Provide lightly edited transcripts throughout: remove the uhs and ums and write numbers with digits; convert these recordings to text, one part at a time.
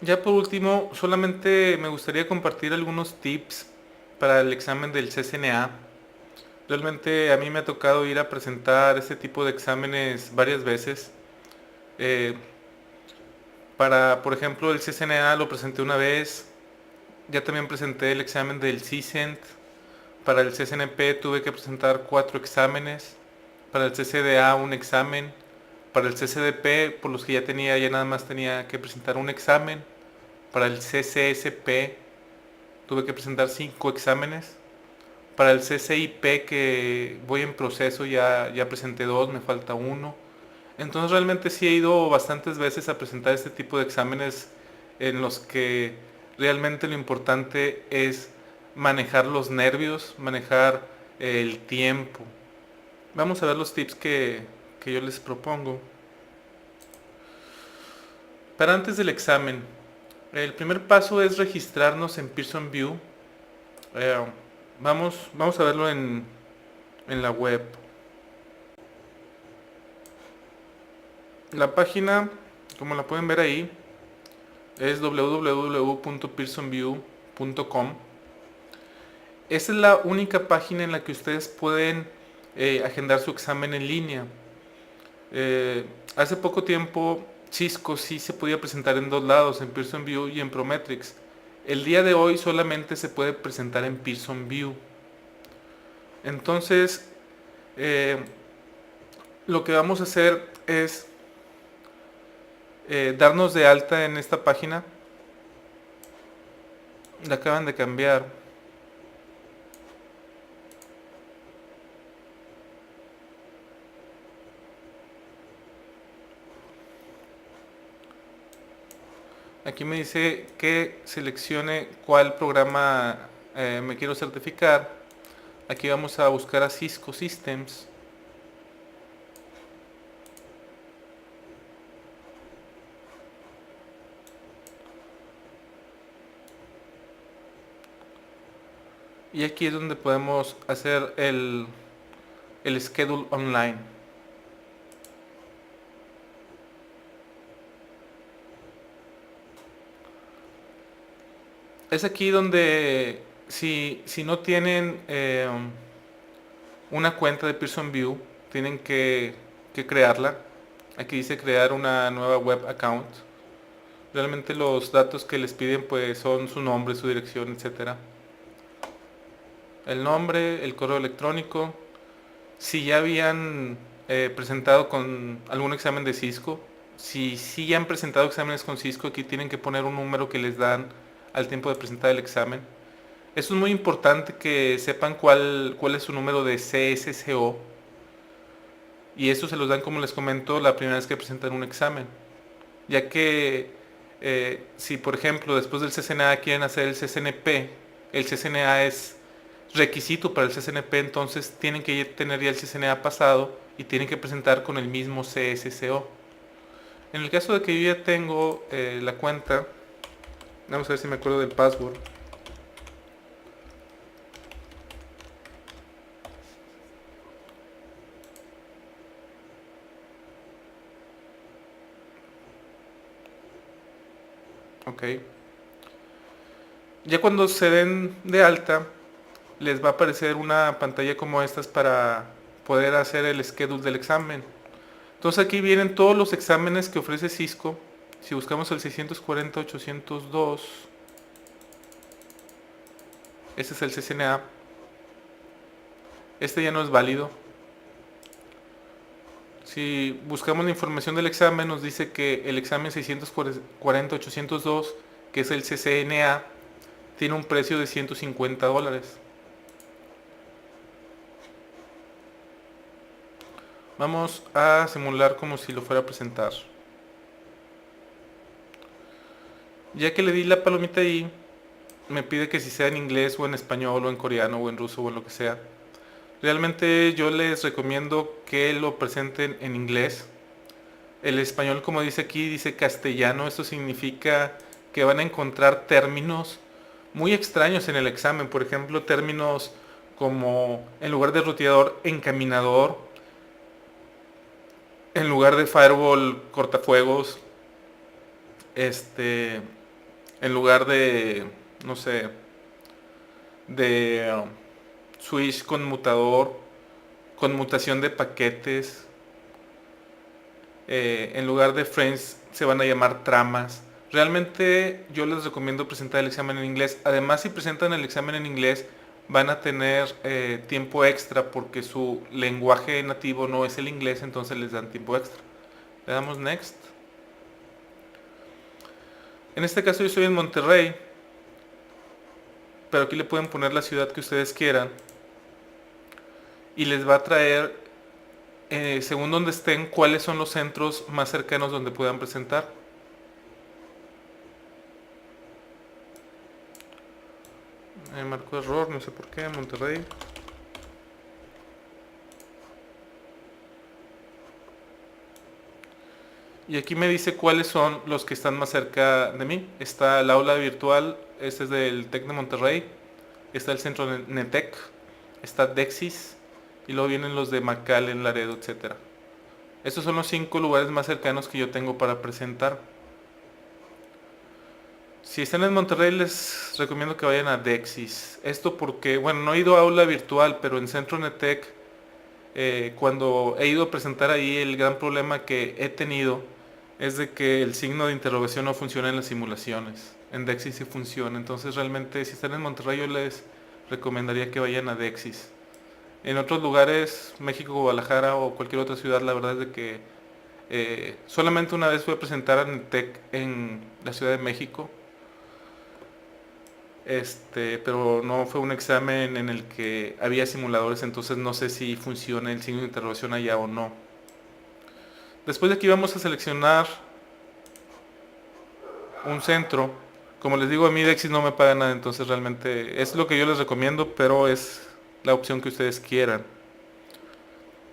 Ya por último, solamente me gustaría compartir algunos tips para el examen del CCNA. Realmente a mí me ha tocado ir a presentar este tipo de exámenes varias veces. Eh, por ejemplo, el CCNA lo presenté una vez. Ya también presenté el examen del CISENT. Para el CCNP tuve que presentar 4 exámenes. Para el CCDA un examen. Para el CCDP, por los que ya tenía, ya nada más tenía que presentar un examen. Para el CCSP tuve que presentar 5 exámenes. Para el CCIP, que voy en proceso, ya presenté 2, me falta uno. Entonces realmente sí he ido bastantes veces a presentar este tipo de exámenes en los que realmente lo importante es manejar los nervios, manejar el tiempo. Vamos a ver los tips que yo les propongo. Para antes del examen, el primer paso es registrarnos en Pearson View. Eh, vamos a verlo en la web. La página, como la pueden ver ahí, es www.pearsonview.com. Esa es la única página en la que ustedes pueden agendar su examen en línea. Eh, Hace poco tiempo Cisco sí se podía presentar en 2 lados, en Pearson View y en Prometrics. El día de hoy solamente se puede presentar en Pearson View. Entonces, eh, lo que vamos a hacer es darnos de alta en esta página. La acaban de cambiar. Aquí me dice que seleccione cuál programa me quiero certificar. Aquí vamos a buscar a Cisco Systems. Y aquí es donde podemos hacer el schedule online. Es aquí donde si no tienen una cuenta de Pearson View, tienen que crearla. Aquí dice crear una nueva web account. Realmente los datos que les piden pues son su nombre, su dirección, etcétera. El nombre, el correo electrónico. Si ya habían presentado con algún examen de Cisco, si ya han presentado exámenes con Cisco, aquí tienen que poner un número que les dan al tiempo de presentar el examen. Eso es muy importante que sepan cuál es su número de CSCO. Y eso se los dan, como les comento, la primera vez que presentan un examen. Ya que si, por ejemplo, después del CCNA quieren hacer el CCNP, el CCNA es requisito para el CCNP, entonces tienen que tener ya el CCNA pasado y tienen que presentar con el mismo CSCO. En el caso de que yo ya tengo la cuenta, vamos a ver si me acuerdo del password. Ok. Ya cuando se den de alta, les va a aparecer una pantalla como estas para poder hacer el schedule del examen. Entonces aquí vienen todos los exámenes que ofrece Cisco. Si buscamos el 640-802, este es el CCNA. Este ya no es válido. Si buscamos la información del examen, nos dice que el examen 640-802, que es el CCNA, tiene un precio de $150. Vamos a simular como si lo fuera a presentar. Ya que le di la palomita ahí, me pide que si sea en inglés o en español o en coreano o en ruso o en lo que sea. Realmente yo les recomiendo que lo presenten en inglés. El español, como dice aquí, dice castellano. Esto significa que van a encontrar términos muy extraños en el examen. Por ejemplo, términos como en lugar de ruteador, encaminador, en lugar de firewall, cortafuegos, este, en lugar de, no sé, de switch conmutador, conmutación de paquetes, en lugar de frames se van a llamar tramas. Realmente yo les recomiendo presentar el examen en inglés. Además, si presentan el examen en inglés, van a tener tiempo extra porque su lenguaje nativo no es el inglés, entonces les dan tiempo extra. Le damos next. En este caso yo estoy en Monterrey, pero aquí le pueden poner la ciudad que ustedes quieran y les va a traer, según donde estén, cuáles son los centros más cercanos donde puedan presentar. Marcó error, no sé por qué, Monterrey. Y aquí me dice cuáles son los que están más cerca de mí. Está el aula virtual, este es del TEC de Monterrey. Está el centro NETEC, está Dexis, y luego vienen los de McAllen, Laredo, etc. Estos son los 5 lugares más cercanos que yo tengo para presentar. Si están en Monterrey les recomiendo que vayan a Dexis. Esto porque, bueno, no he ido a aula virtual, pero en Centro NETEC, cuando he ido a presentar ahí, el gran problema que he tenido es de que el signo de interrogación no funciona en las simulaciones. En Dexis sí funciona. Entonces realmente si están en Monterrey yo les recomendaría que vayan a Dexis. En otros lugares, México, Guadalajara o cualquier otra ciudad, la verdad es de que solamente una vez fui a presentar a NETEC en la Ciudad de México. Pero no fue un examen en el que había simuladores, entonces no sé si funciona el signo de interrogación allá o no. Después de aquí vamos a seleccionar un centro. Como les digo, a mí Dexis no me paga nada, entonces realmente es lo que yo les recomiendo, pero es la opción que ustedes quieran.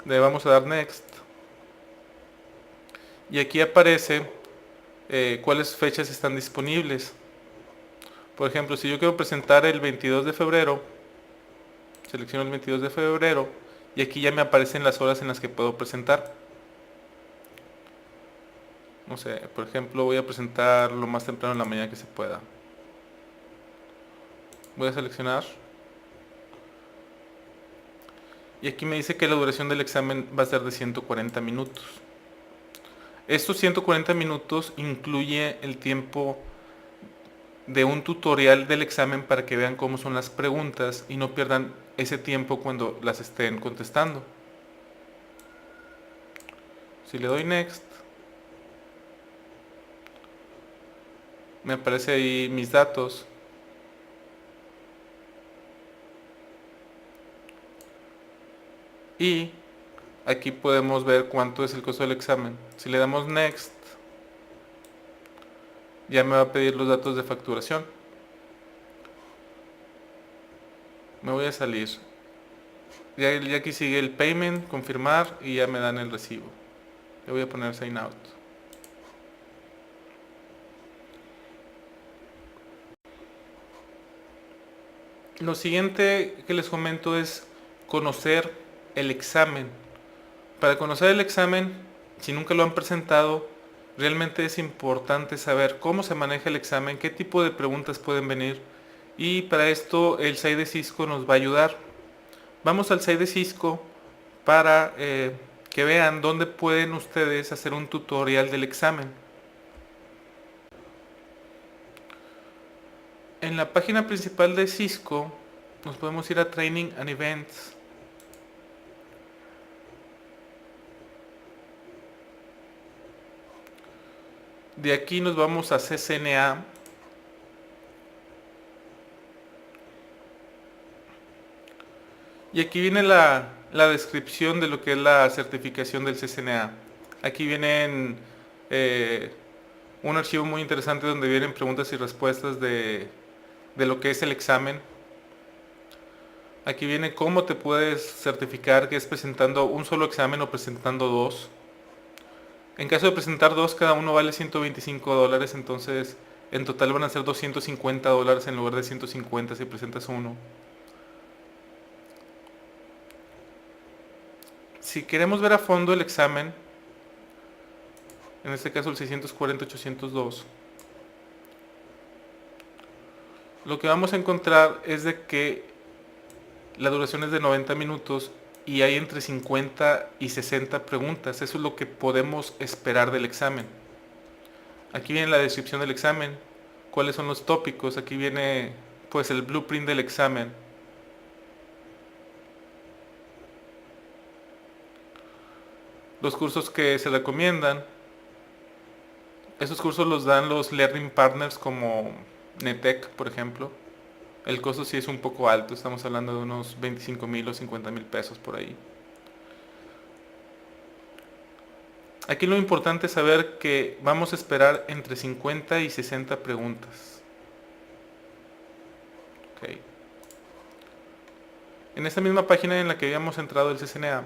Le vamos a dar next. Y aquí aparece cuáles fechas están disponibles. Por ejemplo, si yo quiero presentar el 22 de febrero, selecciono el 22 de febrero y aquí ya me aparecen las horas en las que puedo presentar. No sé, por ejemplo, voy a presentar lo más temprano en la mañana que se pueda. Voy a seleccionar. Y aquí me dice que la duración del examen va a ser de 140 minutos. Estos 140 minutos incluye el tiempo de un tutorial del examen para que vean cómo son las preguntas y no pierdan ese tiempo cuando las estén contestando. Si le doy next, me aparece ahí mis datos. Y aquí podemos ver cuánto es el costo del examen. Si le damos next, ya me va a pedir los datos de facturación. Me voy a salir. Ya aquí sigue el payment, confirmar y ya me dan el recibo. Le voy a poner sign out. Lo siguiente que les comento es conocer el examen. Para conocer el examen, si nunca lo han presentado, realmente es importante saber cómo se maneja el examen, qué tipo de preguntas pueden venir, y para esto el SAI de Cisco nos va a ayudar. Vamos al SAI de Cisco para que vean dónde pueden ustedes hacer un tutorial del examen. En la página principal de Cisco nos podemos ir a Training and Events. De aquí nos vamos a CCNA. Y aquí viene la descripción de lo que es la certificación del CCNA. Aquí vienen un archivo muy interesante donde vienen preguntas y respuestas de lo que es el examen. Aquí viene cómo te puedes certificar, que es presentando un solo examen o presentando dos. En caso de presentar dos, cada uno vale $125, entonces en total van a ser $250 en lugar de 150 si presentas uno. Si queremos ver a fondo el examen, en este caso el 640-802, lo que vamos a encontrar es de que la duración es de 90 minutos y hay entre 50 y 60 preguntas. Eso es lo que podemos esperar del examen. Aquí viene la descripción del examen, cuáles son los tópicos, aquí viene pues el blueprint del examen. Los cursos que se recomiendan. Esos cursos los dan los learning partners como Netec, por ejemplo. El costo sí es un poco alto, estamos hablando de unos 25,000 o 50,000 pesos por ahí. Aquí lo importante es saber que vamos a esperar entre 50 y 60 preguntas. Okay. En esta misma página en la que habíamos entrado el CCNA,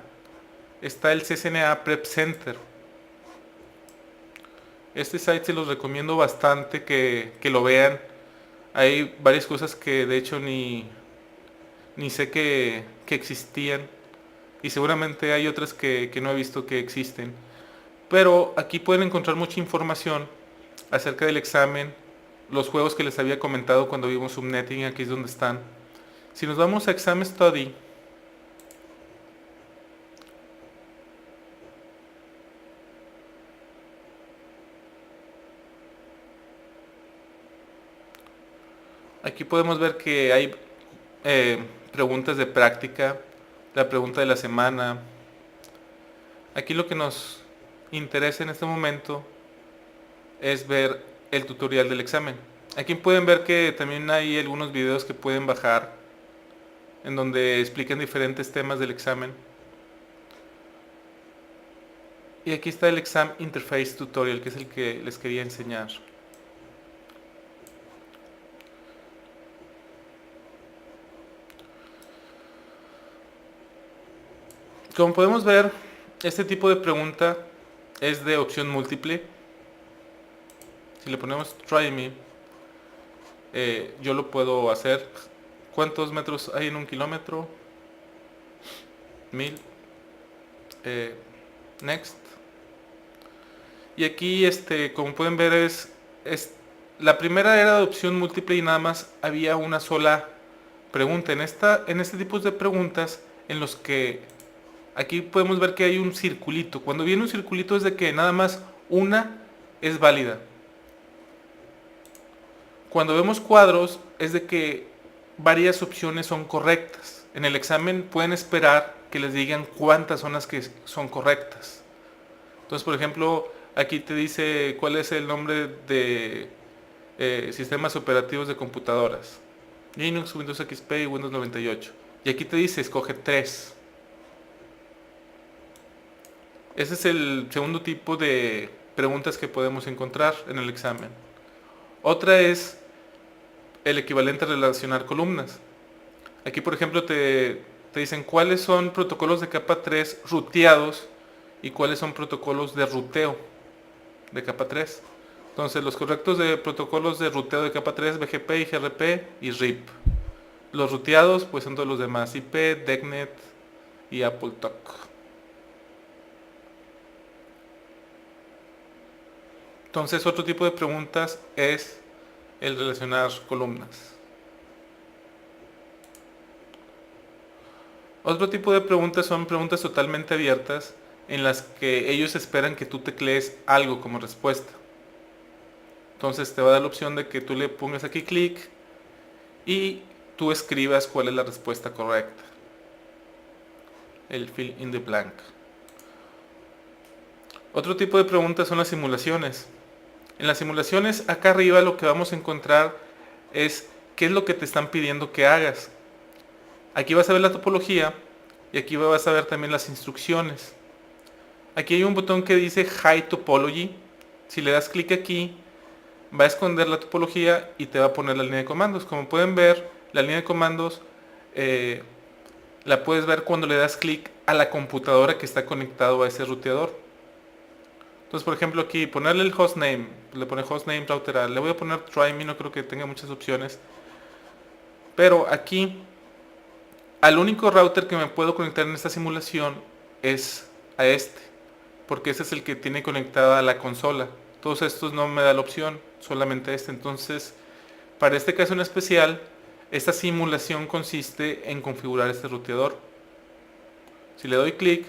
está el CCNA Prep Center. Este site se los recomiendo bastante que lo vean. Hay varias cosas que de hecho ni sé que existían. Y seguramente hay otras que no he visto que existen. Pero aquí pueden encontrar mucha información acerca del examen, los juegos que les había comentado cuando vimos Subnetting, aquí es donde están. Si nos vamos a Exam Study, aquí podemos ver que hay preguntas de práctica, la pregunta de la semana. Aquí lo que nos interesa en este momento es ver el tutorial del examen. Aquí pueden ver que también hay algunos videos que pueden bajar en donde explican diferentes temas del examen. Y aquí está el Exam Interface Tutorial, que es el que les quería enseñar. Como podemos ver, este tipo de pregunta es de opción múltiple. Si le ponemos Try Me, yo lo puedo hacer. ¿Cuántos metros hay en un kilómetro? 1000. Next. Y aquí, como pueden ver, es la primera era de opción múltiple y nada más había una sola pregunta. En este tipo de preguntas, en los que aquí podemos ver que hay un circulito. Cuando viene un circulito es de que nada más una es válida. Cuando vemos cuadros es de que varias opciones son correctas. En el examen pueden esperar que les digan cuántas son las que son correctas. Entonces, por ejemplo, aquí te dice cuál es el nombre de sistemas operativos de computadoras. Linux, Windows XP y Windows 98. Y aquí te dice, escoge 3. Ese es el segundo tipo de preguntas que podemos encontrar en el examen. Otra es el equivalente a relacionar columnas. Aquí, por ejemplo, te dicen cuáles son protocolos de capa 3 ruteados y cuáles son protocolos de ruteo de capa 3. Entonces, los correctos de protocolos de ruteo de capa 3, BGP, IGRP y RIP. Los ruteados, pues son todos los demás, IP, DECnet y AppleTalk. Entonces, otro tipo de preguntas es el relacionar columnas. Otro tipo de preguntas son preguntas totalmente abiertas en las que ellos esperan que tú teclees algo como respuesta. Entonces te va a dar la opción de que tú le pongas aquí clic y tú escribas cuál es la respuesta correcta. El fill in the blank. Otro tipo de preguntas son las simulaciones. En las simulaciones, acá arriba lo que vamos a encontrar es qué es lo que te están pidiendo que hagas. Aquí vas a ver la topología y aquí vas a ver también las instrucciones. Aquí hay un botón que dice Hide Topology. Si le das clic aquí, va a esconder la topología y te va a poner la línea de comandos. Como pueden ver, la línea de comandos la puedes ver cuando le das clic a la computadora que está conectado a ese ruteador. Entonces, por ejemplo, aquí ponerle el hostname, le pone hostname router A, le voy a poner try me, no creo que tenga muchas opciones. Pero aquí, al único router que me puedo conectar en esta simulación es a este, porque ese es el que tiene conectada a la consola. Todos estos no me da la opción, solamente este. Entonces, Para este caso en especial, esta simulación consiste en configurar este ruteador. Si le doy clic,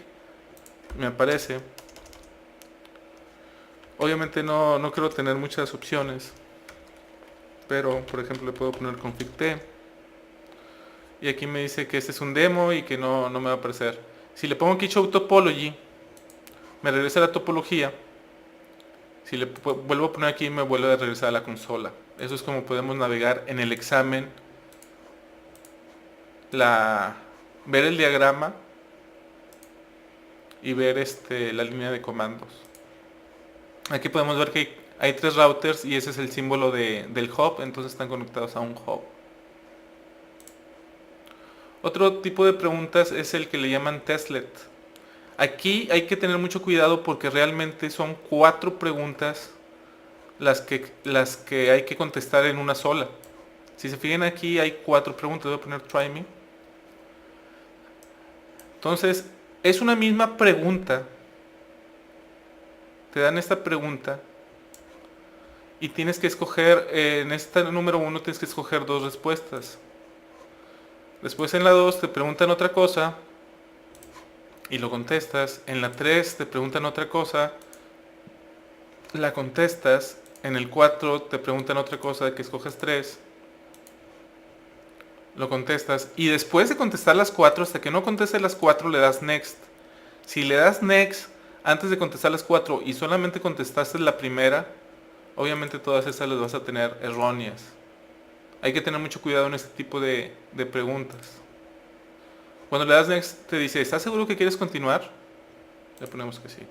me aparece. Obviamente no quiero tener muchas opciones, pero por ejemplo le puedo poner config t. Y aquí me dice que este es un demo y que no me va a aparecer. Si le pongo aquí show topology, me regresa a la topología. Si le vuelvo a poner aquí, me vuelve a regresar a la consola. Eso es como podemos navegar en el examen, ver el diagrama y ver la línea de comandos. Aquí podemos ver que hay 3 routers y ese es el símbolo del hub, entonces están conectados a un hub. Otro tipo de preguntas es el que le llaman testlet. Aquí hay que tener mucho cuidado porque realmente son 4 preguntas las que hay que contestar en una sola. Si se fijan aquí hay 4 preguntas. Voy a poner try me. Entonces es una misma pregunta. Te dan esta pregunta y tienes que escoger, en esta número 1 tienes que escoger 2 respuestas. Después en la 2 te preguntan otra cosa y lo contestas. En la 3 te preguntan otra cosa, la contestas. En el 4 te preguntan otra cosa que escoges 3, lo contestas. Y después de contestar las 4, hasta que no contestes las 4 le das next. Si le das next antes de contestar las 4 y solamente contestaste la primera, obviamente todas esas las vas a tener erróneas. Hay que tener mucho cuidado en este tipo de preguntas. Cuando le das next te dice, ¿estás seguro que quieres continuar? Le ponemos que sí.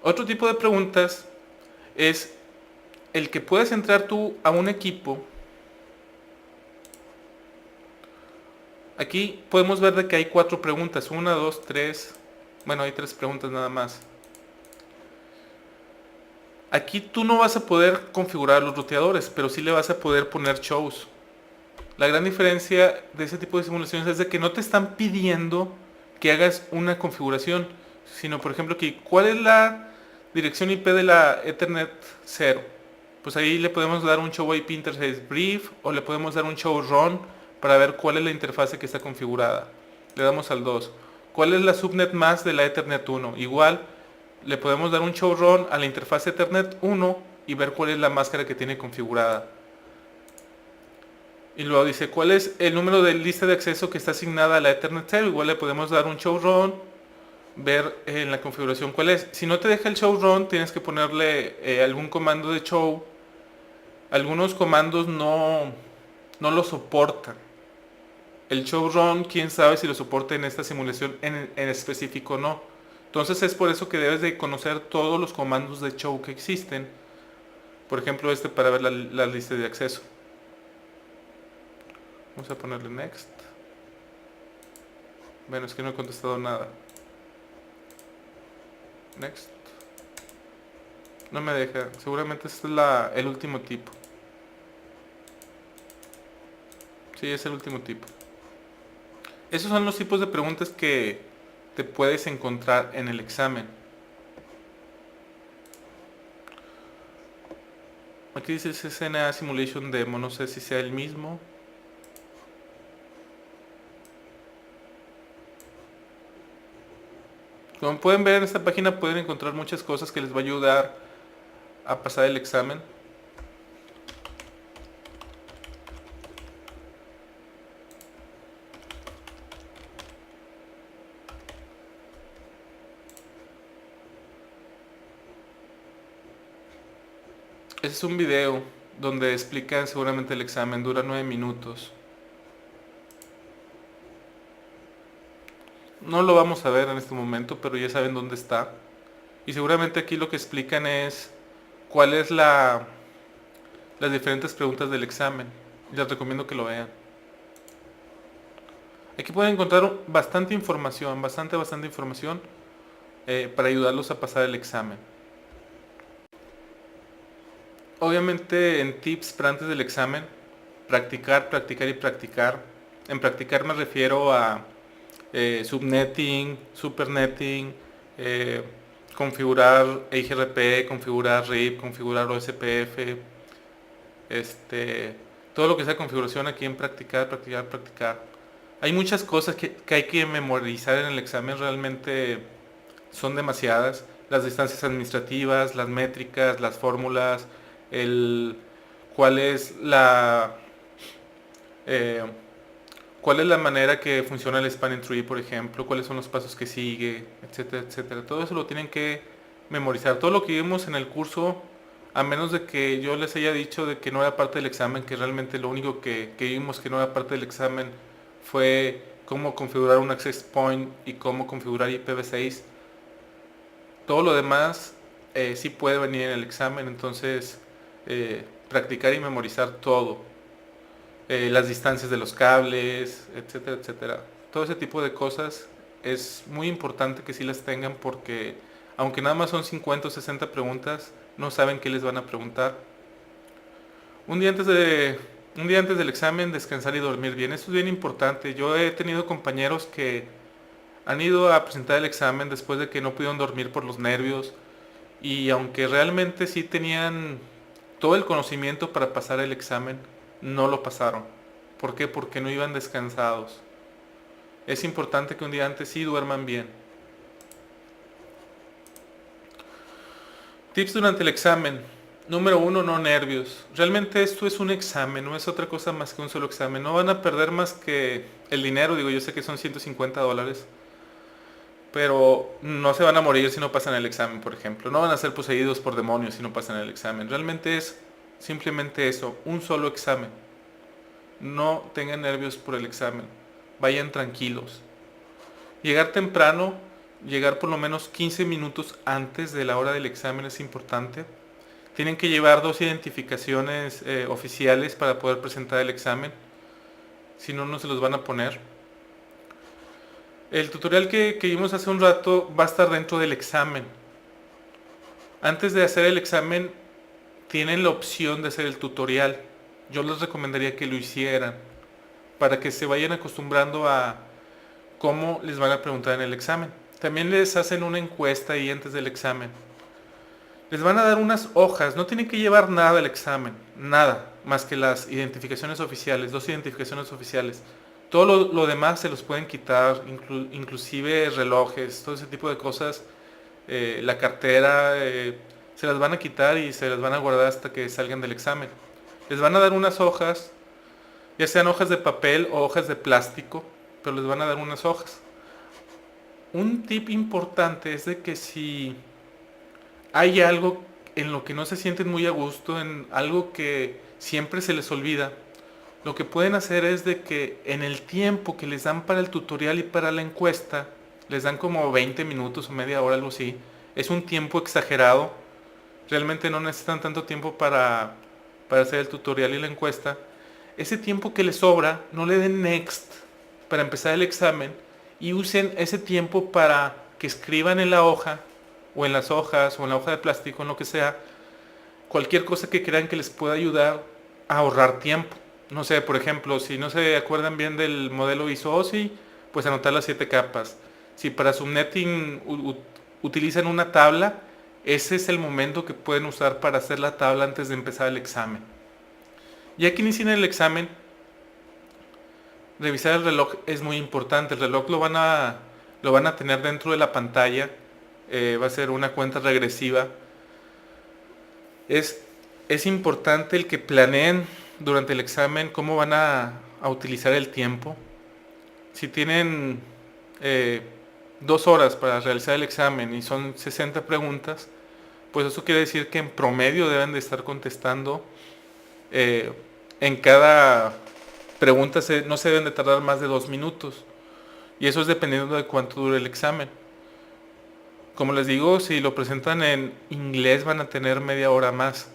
Otro tipo de preguntas es el que puedes entrar tú a un equipo. Aquí podemos ver de que hay 4 preguntas. 1, 2, 3. Bueno, hay 3 preguntas nada más. Aquí tú no vas a poder configurar los ruteadores, pero sí le vas a poder poner shows. La gran diferencia de ese tipo de simulaciones es de que no te están pidiendo que hagas una configuración, sino por ejemplo aquí, ¿cuál es la dirección IP de la Ethernet 0? Pues ahí le podemos dar un show IP interface brief o le podemos dar un show run para ver cuál es la interfase que está configurada. Le damos al 2. ¿Cuál es la subnet más de la Ethernet 1? Igual le podemos dar un show run a la interfase Ethernet 1 y ver cuál es la máscara que tiene configurada. Y luego dice, ¿cuál es el número de lista de acceso que está asignada a la Ethernet 0? Igual le podemos dar un show run, ver en la configuración cuál es. Si no te deja el show run, tienes que ponerle algún comando de show. Algunos comandos no lo soportan. El show run, quién sabe si lo soporta en esta simulación en específico o no. Entonces es por eso que debes de conocer todos los comandos de show que existen. Por ejemplo, para ver la lista de acceso. Vamos a ponerle next. Bueno, es que no he contestado nada. Next. No me deja. Seguramente este es el último tipo. Sí, es el último tipo. Esos son los tipos de preguntas que te puedes encontrar en el examen. Aquí dice CCNA Simulation Demo. No sé si sea el mismo. Como pueden ver en esta página pueden encontrar muchas cosas que les va a ayudar a pasar el examen. Este es un video donde explican seguramente el examen, dura 9 minutos. No lo vamos a ver en este momento, pero ya saben dónde está. Y seguramente aquí lo que explican es cuál es las diferentes preguntas del examen. Les recomiendo que lo vean. Aquí pueden encontrar bastante información, bastante información para ayudarlos a pasar el examen. Obviamente en tips para antes del examen, practicar, practicar y practicar. En practicar me refiero a subnetting, supernetting, configurar EIGRP, configurar RIP, configurar OSPF, todo lo que sea configuración aquí en practicar, practicar, practicar. Hay muchas cosas que hay que memorizar en el examen, realmente son demasiadas. Las distancias administrativas, las métricas, las fórmulas, el, cuál es la eh, cuál es la manera que funciona el spanning tree, por ejemplo, cuáles son los pasos que sigue, etcétera, etcétera. Todo eso lo tienen que memorizar. Todo lo que vimos en el curso, a menos de que yo les haya dicho de que no era parte del examen, que realmente lo único que vimos que no era parte del examen fue cómo configurar un access point y cómo configurar IPv6. Todo lo demás sí puede venir en el examen, entonces practicar y memorizar todo. Las distancias de los cables, etcétera, etcétera. Todo ese tipo de cosas es muy importante que sí las tengan porque aunque nada más son 50 o 60 preguntas, no saben qué les van a preguntar. Un día antes del examen, descansar y dormir bien. Esto es bien importante. Yo he tenido compañeros que han ido a presentar el examen después de que no pudieron dormir por los nervios y aunque realmente sí tenían todo el conocimiento para pasar el examen, no lo pasaron. ¿Por qué? Porque no iban descansados. Es importante que un día antes sí duerman bien. Tips durante el examen. Número 1, no nervios. Realmente esto es un examen, no es otra cosa más que un solo examen. No van a perder más que el dinero, digo, yo sé que son $150, pero no se van a morir si no pasan el examen, por ejemplo. No van a ser poseídos por demonios si no pasan el examen. Realmente es simplemente eso, un solo examen. No tengan nervios por el examen. Vayan tranquilos. Llegar temprano, llegar por lo menos 15 minutos antes de la hora del examen es importante. Tienen que llevar 2 identificaciones oficiales para poder presentar el examen. Si no, no se los van a poner. El tutorial que vimos hace un rato va a estar dentro del examen. Antes de hacer el examen, tienen la opción de hacer el tutorial. Yo les recomendaría que lo hicieran para que se vayan acostumbrando a cómo les van a preguntar en el examen. También les hacen una encuesta ahí antes del examen. Les van a dar unas hojas, no tienen que llevar nada al examen, nada, más que las identificaciones oficiales, 2 identificaciones oficiales. Todo lo demás se los pueden quitar, inclusive relojes, todo ese tipo de cosas, la cartera, se las van a quitar y se las van a guardar hasta que salgan del examen. Les van a dar unas hojas, ya sean hojas de papel o hojas de plástico, pero les van a dar unas hojas. Un tip importante es de que si hay algo en lo que no se sienten muy a gusto, en algo que siempre se les olvida, lo que pueden hacer es de que en el tiempo que les dan para el tutorial y para la encuesta, les dan como 20 minutos o media hora, algo así, es un tiempo exagerado, realmente no necesitan tanto tiempo para hacer el tutorial y la encuesta. Ese tiempo que les sobra, no le den next para empezar el examen y usen ese tiempo para que escriban en la hoja o en las hojas o en la hoja de plástico, en lo que sea, cualquier cosa que crean que les pueda ayudar a ahorrar tiempo. No sé, por ejemplo, si no se acuerdan bien del modelo ISO-OSI, pues anotar las 7 capas. Si para subnetting utilizan una tabla, ese es el momento que pueden usar para hacer la tabla antes de empezar el examen. Ya que inician el examen, revisar el reloj es muy importante. El reloj lo van a tener dentro de la pantalla. Va a ser una cuenta regresiva. Es importante el que planeen durante el examen cómo van a utilizar el tiempo. Si tienen 2 horas para realizar el examen y son 60 preguntas, pues eso quiere decir que en promedio deben de estar contestando en cada pregunta no se deben de tardar más de 2 minutos. Y eso es dependiendo de cuánto dure el examen. Como les digo, si lo presentan en inglés van a tener media hora más.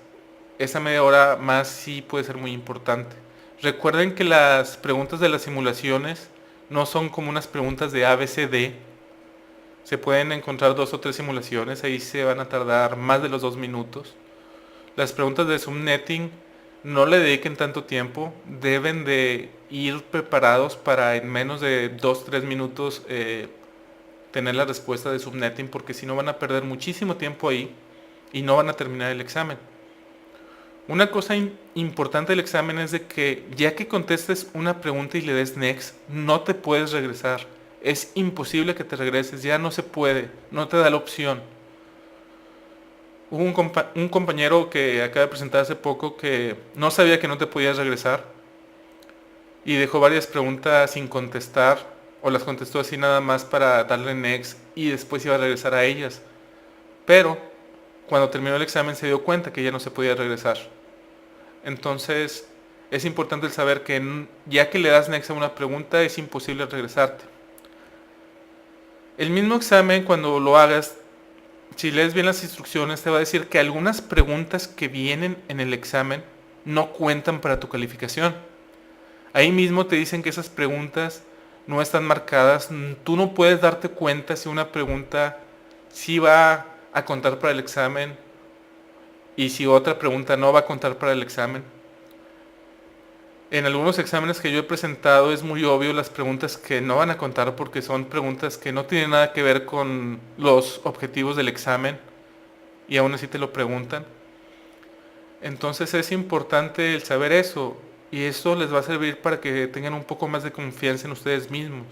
Esa media hora más sí puede ser muy importante. Recuerden que las preguntas de las simulaciones no son como unas preguntas de ABCD. Se pueden encontrar 2 o 3 simulaciones, ahí se van a tardar más de los 2 minutos. Las preguntas de subnetting no le dediquen tanto tiempo, deben de ir preparados para en menos de 2-3 minutos tener la respuesta de subnetting, porque si no van a perder muchísimo tiempo ahí y no van a terminar el examen. Una cosa importante del examen es de que ya que contestes una pregunta y le des next, no te puedes regresar. Es imposible que te regreses, ya no se puede, no te da la opción. Hubo un compañero que acaba de presentar hace poco que no sabía que no te podías regresar y dejó varias preguntas sin contestar o las contestó así nada más para darle next y después iba a regresar a ellas. Pero cuando terminó el examen se dio cuenta que ya no se podía regresar. Entonces es importante el saber que ya que le das next a una pregunta es imposible regresarte. El mismo examen cuando lo hagas, si lees bien las instrucciones te va a decir que algunas preguntas que vienen en el examen no cuentan para tu calificación. Ahí mismo te dicen que esas preguntas no están marcadas. Tú no puedes darte cuenta si una pregunta sí va a contar para el examen y si otra pregunta no va a contar para el examen. En algunos exámenes que yo he presentado es muy obvio las preguntas que no van a contar porque son preguntas que no tienen nada que ver con los objetivos del examen y aún así te lo preguntan. Entonces es importante el saber eso y eso les va a servir para que tengan un poco más de confianza en ustedes mismos.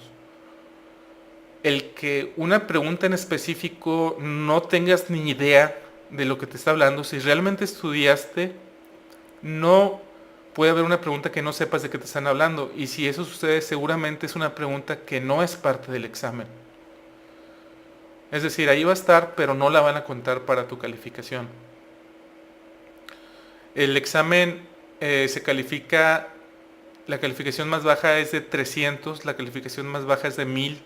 El que una pregunta en específico no tengas ni idea de lo que te está hablando, si realmente estudiaste, no puede haber una pregunta que no sepas de qué te están hablando. Y si eso sucede, seguramente es una pregunta que no es parte del examen. Es decir, ahí va a estar, pero no la van a contar para tu calificación. El examen se califica, la calificación más baja es de 300, la calificación más baja es de 1000.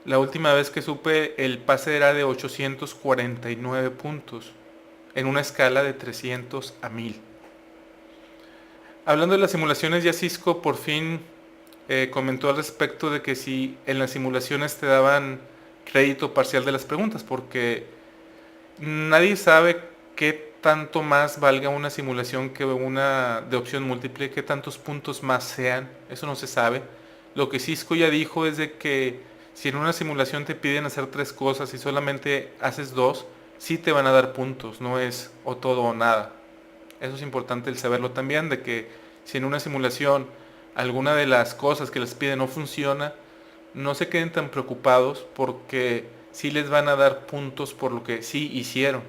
La última vez que supe, el pase era de 849 puntos, en una escala de 300 a 1000. Hablando de las simulaciones, ya Cisco por fin comentó al respecto de que si en las simulaciones te daban crédito parcial de las preguntas, porque nadie sabe qué tanto más valga una simulación que una de opción múltiple, qué tantos puntos más sean, eso no se sabe. Lo que Cisco ya dijo es de que si en una simulación te piden hacer 3 cosas y solamente haces 2, sí te van a dar puntos, no es o todo o nada. Eso es importante el saberlo también, de que si en una simulación alguna de las cosas que les piden no funciona, no se queden tan preocupados porque sí les van a dar puntos por lo que sí hicieron.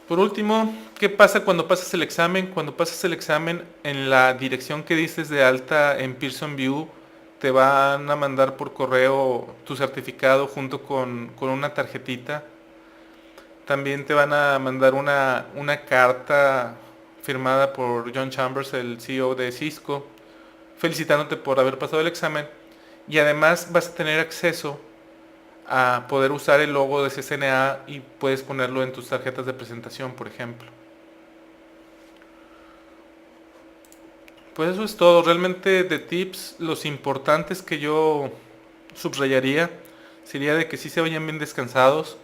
Por último, ¿qué pasa cuando pasas el examen? Cuando pasas el examen en la dirección que diste de alta en Pearson VUE, te van a mandar por correo tu certificado junto con una tarjetita. También te van a mandar una carta firmada por John Chambers, el CEO de Cisco, felicitándote por haber pasado el examen. Y además vas a tener acceso a poder usar el logo de CCNA y puedes ponerlo en tus tarjetas de presentación, por ejemplo. Pues eso es todo. Realmente de tips, los importantes que yo subrayaría sería de que sí se vayan bien descansados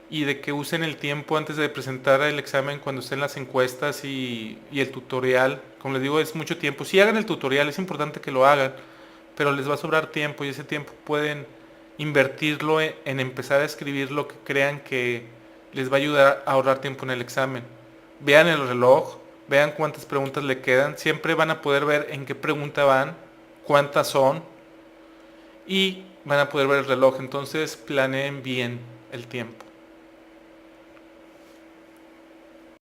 y de que usen el tiempo antes de presentar el examen cuando estén las encuestas y el tutorial. Como les digo, es mucho tiempo. Si hagan el tutorial, es importante que lo hagan, pero les va a sobrar tiempo y ese tiempo pueden invertirlo en empezar a escribir lo que crean que les va a ayudar a ahorrar tiempo en el examen. Vean el reloj, vean cuántas preguntas le quedan, siempre van a poder ver en qué pregunta van, cuántas son y van a poder ver el reloj, entonces planeen bien el tiempo.